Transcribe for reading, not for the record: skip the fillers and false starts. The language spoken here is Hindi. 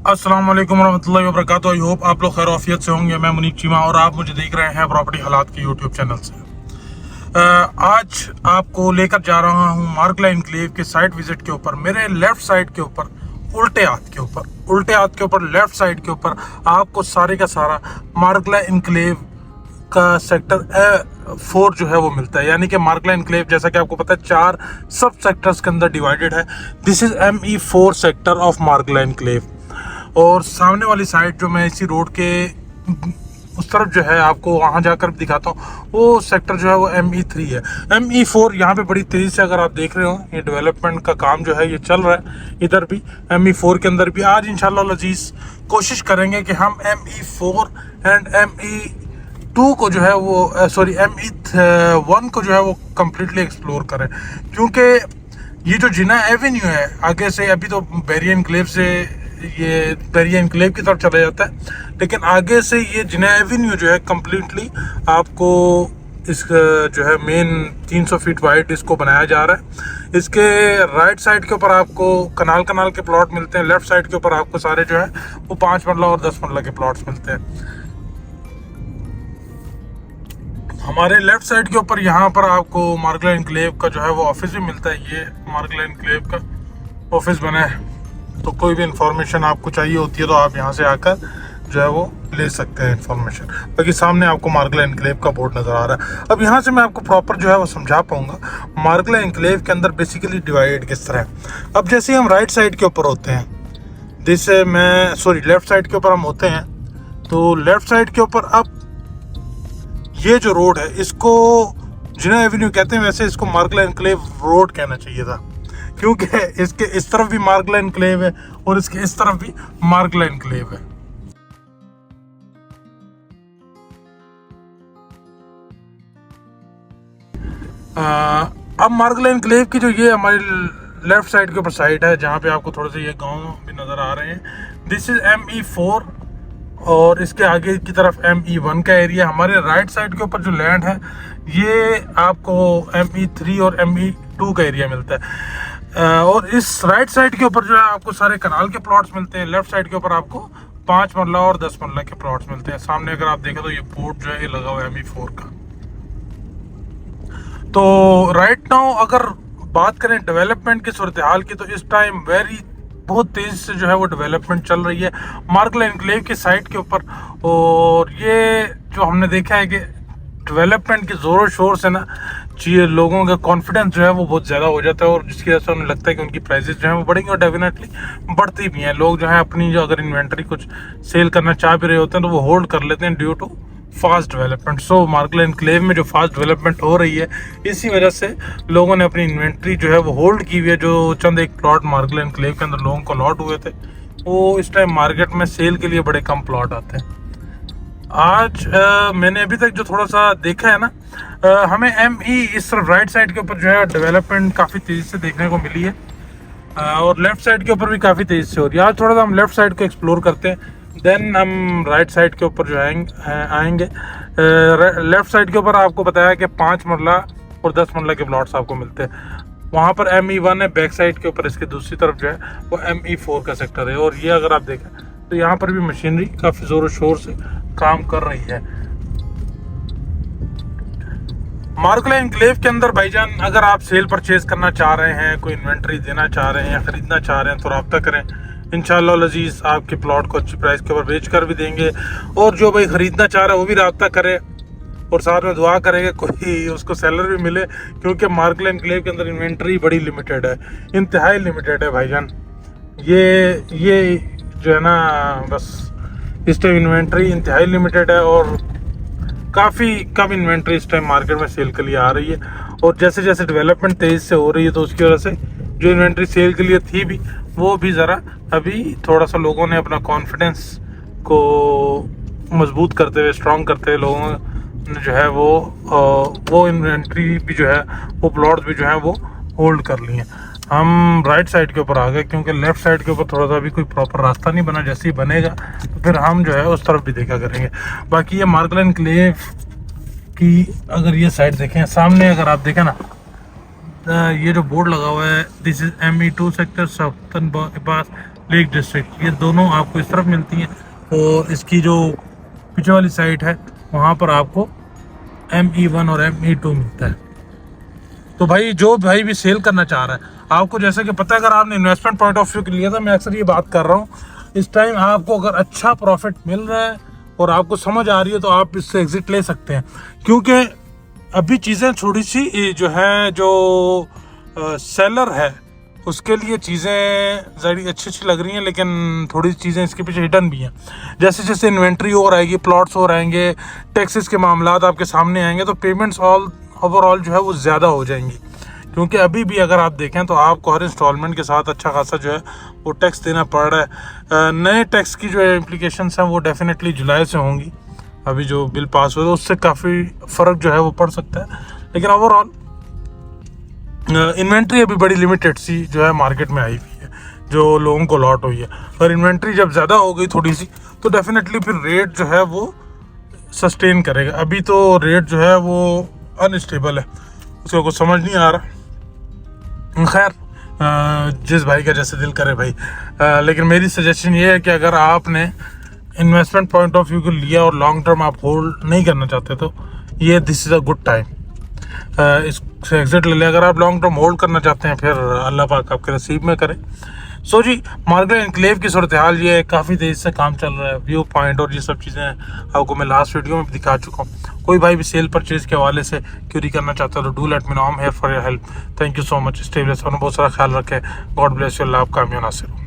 अस्सलाम वालेकुम रहमतुल्लाहि व बरकातुहू। आई होप आप लोग खैर आफियत से होंगे। मैं मुनीब चीमा और आप मुझे देख रहे हैं प्रॉपर्टी हालात के यूट्यूब चैनल से। आज आपको लेकर जा रहा हूं मार्गला एनक्लेव के साइट विजिट के ऊपर। मेरे लेफ्ट साइड के ऊपर उल्टे हाथ के ऊपर लेफ्ट साइड के ऊपर आपको सारे का सारा मार्गला एनक्लेव का सेक्टर 4 जो है वो मिलता है। यानी कि मार्गला एनक्लेव जैसा कि आपको पता है 4 सब सेक्टर्स के अंदर डिवाइडेड है। This is ME4 sector of Margalla enclave. और सामने वाली साइड जो मैं इसी रोड के उस तरफ जो है आपको वहाँ जाकर दिखाता हूँ, वो सेक्टर जो है वो ME3 है। ME4 यहाँ पे बड़ी तेज़ी से अगर आप देख रहे हो ये डेवलपमेंट का काम जो है ये चल रहा है। इधर भी ME4 के अंदर भी आज इंशाल्लाह अजीज़ कोशिश करेंगे कि हम ME4 एंड ME2 को जो है वो ME1 को जो है वो कम्प्लीटली एक्सप्लोर करें। क्योंकि ये जो जिना एवेन्यू है आगे से, अभी तो बैरियर एनक्लेव से ये बैरियर एनक्लेव की तरफ चला जाता है, लेकिन आगे से ये जिना एवेन्यू जो है कम्प्लीटली आपको इस जो है मेन 300 फीट वाइड इसको बनाया जा रहा है। इसके राइट साइड के ऊपर आपको कनाल के प्लॉट मिलते हैं। लेफ्ट साइड के ऊपर आपको सारे जो है वो 5 मरला और 10 मरला के प्लॉट्स मिलते हैं। हमारे लेफ्ट साइड के ऊपर यहाँ पर आपको मार्गला एनक्लेव का जो है वो ऑफिस भी मिलता है। ये मार्गला एनक्लेव का ऑफिस बना है, तो कोई भी इंफॉर्मेशन आपको चाहिए होती है तो आप यहाँ से आकर जो है वो ले सकते हैं इंफॉर्मेशन। बाकी सामने आपको मार्गला एनक्लेव का बोर्ड नज़र आ रहा है। अब यहाँ से मैं आपको प्रॉपर जो है वो समझा पाऊंगा मार्गला एनक्लेव के अंदर बेसिकली डिवाइड किस तरह है। अब जैसे हम राइट साइड के ऊपर होते हैं, लेफ्ट साइड के ऊपर हम होते हैं, तो लेफ्ट साइड के ऊपर अब ये जो रोड है इसको जिना एवेन्यू कहते हैं, वैसे इसको मार्गला एनक्लेव रोड कहना चाहिए था, क्योंकि इसके इस तरफ भी मार्गला एनक्लेव है और इसके इस तरफ भी मार्गला एनक्लेव है। अब मार्गला एनक्लेव की जो ये हमारी लेफ्ट साइड के ऊपर साइड है, जहाँ पे आपको थोड़े से ये गांव भी नज़र आ रहे हैं, दिस इज ME4 और इसके आगे की तरफ ME1 का एरिया। हमारे राइट साइड के ऊपर जो लैंड है ये आपको ME3 और ME2 का एरिया मिलता है। और इस राइट साइड के ऊपर जो है आपको सारे कनाल के प्लॉट्स मिलते हैं। लेफ्ट साइड के ऊपर आपको 5 मरला और 10 मरला के प्लॉट्स मिलते हैं। सामने अगर आप देखें तो ये बोर्ड जो है ये लगा हुआ है ME4 का। तो राइट नाउ अगर बात करें डेवलपमेंट की सूरत हाल की, तो इस टाइम बहुत तेज़ी से जो है वो डेवलपमेंट चल रही है मार्गला एनक्लेव के साइड के ऊपर। और ये जो हमने देखा है कि डेवलपमेंट के ज़ोरों शोर से ना लोगों का कॉन्फिडेंस जो है वो बहुत ज़्यादा हो जाता है, और जिसकी वजह से उन्हें लगता है कि उनकी प्राइसेस जो है वो बढ़ेंगी, और डेफिनेटली बढ़ती भी हैं। लोग जो है अपनी जो अगर इन्वेंटरी कुछ सेल करना चाह भी रहे होते हैं तो वो होल्ड कर लेते हैं due to fast development. So Margalla enclave में जो फास्ट डेवलपमेंट हो रही है, इसी वजह से लोगों ने अपनी इन्वेंट्री जो है वो होल्ड की हुई है। जो चंद एक प्लॉट मार्गला एनक्लेव के अंदर लोगों को लॉट हुए थे, वो इस टाइम मार्केट में सेल के लिए बड़े कम प्लॉट आते हैं। आज मैंने अभी तक जो थोड़ा सा देखा है ना, हमें ME इस तरफ राइट साइड के ऊपर जो है डेवलपमेंट काफ़ी तेज़ी से देखने को मिली है, और लेफ्ट साइड के ऊपर भी काफ़ी तेज़ी से हो रही है। आज थोड़ा सा हम लेफ्ट साइड को एक्सप्लोर करते हैं, देन हम राइट साइड के ऊपर जो आएंगे। लेफ्ट साइड के ऊपर आपको बताया कि 5 मरला और 10 मरला के प्लॉट्स आपको मिलते हैं। वहाँ पर ME1 है, बैक साइड के ऊपर इसके दूसरी तरफ जो है वो ME4 का सेक्टर है। और ये अगर आप देखें तो यहाँ पर भी मशीनरी काफ़ी ज़ोरों शोर से काम कर रही है। मार्गला एनक्लेव के अंदर भाईजान अगर आप सेल परचेज करना चाह रहे हैं, कोई इन्वेंट्री देना चाह रहे हैं या ख़रीदना चाह रहे हैं, तो रब्ता करें। इंशाअल्लाह अज़ीज़ आपके प्लॉट को अच्छी प्राइस के ऊपर बेच कर भी देंगे। और जो भाई ख़रीदना चाह रहा है वो भी रब्ता करे, और साथ में दुआ करेंगे कोई उसको सेलर भी मिले, क्योंकि मार्गला एनक्लेव के अंदर इन्वेंट्री बड़ी लिमिटेड है, इंतहाई लिमिटेड है भाईजान। ये जो है ना, बस इस टाइम इन्वेंट्री इंतहाई लिमिटेड है, और काफ़ी कम इन्वेंट्री इस टाइम मार्केट में सेल के लिए आ रही है। और जैसे जैसे डेवलपमेंट तेज़ से हो रही है, तो उसकी वजह से जो इन्वेंट्री सेल के लिए थी भी, वो भी ज़रा अभी थोड़ा सा लोगों ने अपना कॉन्फिडेंस को मजबूत करते हुए, स्ट्रॉन्ग करते हुए लोगों ने जो है वो इन्वेंट्री भी जो है वो प्लॉट्स भी जो है वो होल्ड कर लिए हैं। हम राइट साइड के ऊपर आ गए, क्योंकि लेफ्ट साइड के ऊपर थोड़ा सा अभी कोई प्रॉपर रास्ता नहीं बना। जैसे ही बनेगा तो फिर हम जो है उस तरफ भी देखा करेंगे। बाकी ये मार्गला एनक्लेव की अगर ये साइड देखें, सामने अगर आप देखें ना, ये जो बोर्ड लगा हुआ है, दिस इज ME2 सेक्टर सफ्तन बास लेक डिस्ट्रिक्ट, ये दोनों आपको इस तरफ मिलती हैं। और इसकी जो पीछे वाली साइड है वहाँ पर आपको ME1 और ME2 मिलता है। तो भाई जो भाई भी सेल करना चाह रहा है, आपको जैसा कि पता है, अगर आपने इन्वेस्टमेंट पॉइंट ऑफ व्यू के लिया था, मैं अक्सर ये बात कर रहा हूँ, इस टाइम आपको अगर अच्छा प्रॉफिट मिल रहा है और आपको समझ आ रही है तो आप इससे एग्जिट ले सकते हैं। क्योंकि अभी चीज़ें थोड़ी सी जो है, जो सेलर है उसके लिए चीज़ें ज़्यादा अच्छी लग रही हैं, लेकिन थोड़ी चीज़ें इसके पीछे हिडन भी हैं। जैसे जैसे इन्वेंट्री और आएगी, प्लॉट्स और आएंगे, टैक्सेस के मामलात आपके सामने आएंगे, तो पेमेंट्स ओवरऑल जो है वो ज़्यादा हो जाएंगी। क्योंकि अभी भी अगर आप देखें तो आपको हर इंस्टॉलमेंट के साथ अच्छा खासा जो है वो टैक्स देना पड़ रहा है। नए टैक्स की जो इम्प्लीकेशंस हैं वो डेफिनेटली जुलाई से होंगी। अभी जो बिल पास हुआ तो उससे काफ़ी फ़र्क जो है वो पड़ सकता है, लेकिन ओवरऑल इन्वेंट्री अभी बड़ी लिमिटेड सी जो है मार्केट में आई हुई है, जो लोगों को लॉट हुई है। और इन्वेंट्री जब ज़्यादा हो गई थोड़ी सी, तो डेफिनेटली फिर रेट जो है वो सस्टेन करेगा। अभी तो रेट जो है वो अनस्टेबल है, उसको कुछ समझ नहीं आ रहा। खैर, जिस भाई का जैसे दिल करे भाई। लेकिन मेरी सजेशन ये है कि अगर आपने इन्वेस्टमेंट पॉइंट ऑफ व्यू को लिया और लॉन्ग टर्म आप होल्ड नहीं करना चाहते, तो ये this is a good time, इससे एग्जिट ले लें। अगर आप लॉन्ग टर्म होल्ड करना चाहते हैं, फिर अल्लाह पाक आपके नसीब में करे। सो जी, मार्गलेन एनक्लेव की सूरत हाल ये है, काफ़ी तेज़ी से काम चल रहा है। व्यू पॉइंट और ये सब चीज़ें आपको मैं लास्ट वीडियो में भी दिखा चुका हूँ। कोई भाई भी सेल परचेज़ के हवाले से क्यूरी करना चाहता है तो do let me know, I am here for your help. Thank you so much. Stay blessed, बहुत सारा ख्याल रखें। God bless you. अल्लाह आपका कामयाब नासिर हो।